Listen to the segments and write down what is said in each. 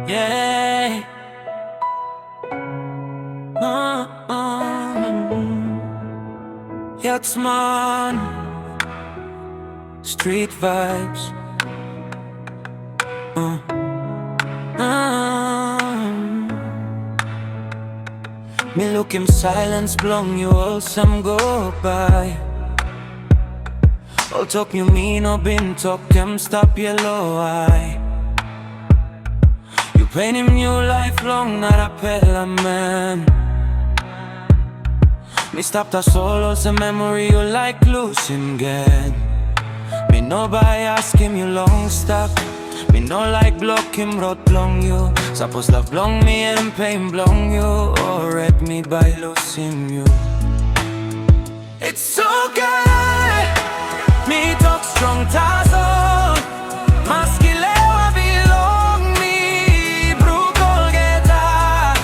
Yeah. Yatz Marn, street vibes. Me look him silence, Bilong, you all some go by. All talk you mean or been talk him stop yellow eye. You paint him new lifelong, not a peddler man. Me stop the solos a memory you like losing again. Me no buy ask him you long stop. Me no like block him road long you. Suppose love long me and pain blong you. Or red me by losing you. It's okay. Me talk strong tazo. Maskilewa belong me. Brutal geta.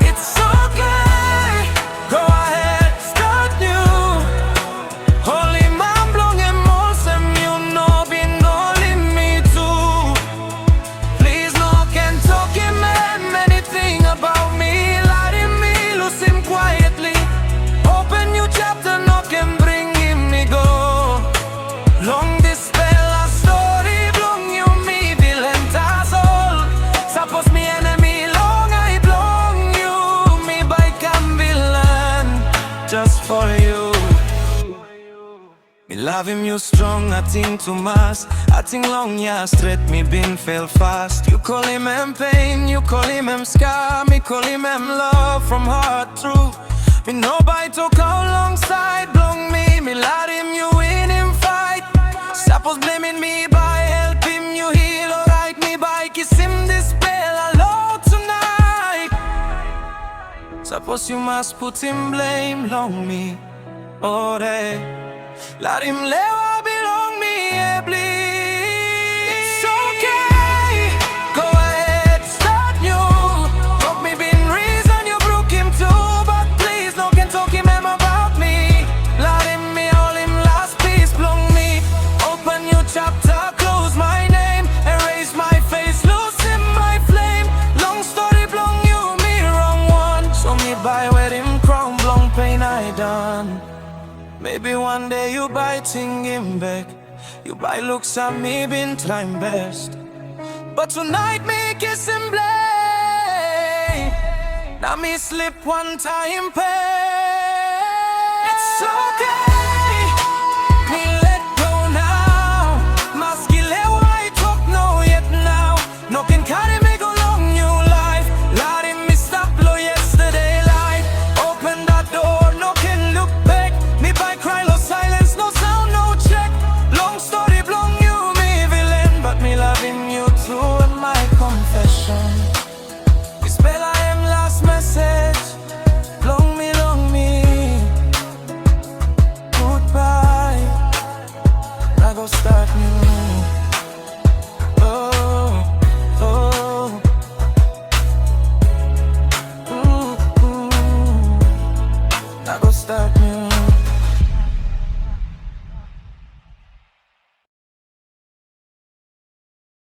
It's okay. Go ahead, start new. Holy man blong and molsem you know been calling me too. Please no can talk him anything about me. Letting me lose him quietly. Open new chapter, no can bring him me go. Long this spell a story blong you me villain all. Suppose me enemy long I blong you. Me by can villain just for you. Me love him you strong, I think too much. I think long yeah straight me been fail fast. You call him M pain, you call him M scar. Me call him M love from heart through. Me no bite talk alongside blong me. Me let him you win him fight. Suppose blaming me by help him you heal. Alright me by kiss him this spell alone tonight. Suppose you must put him blame long me. Oh they let him lewa belong me bleed. It's okay. Go ahead, start new. Broke me been reason you broke him too. But please no can talk him about me. Let him me all him last piece belong me. Open your chapter, close my name. Erase my face, lose in my flame. Long story belong you, me wrong one. So me by where him crown belong pain I done. Maybe one day you biting him back. You buy looks at me been trying best. But tonight me kiss him blame. Now me slip one time pay. It's okay.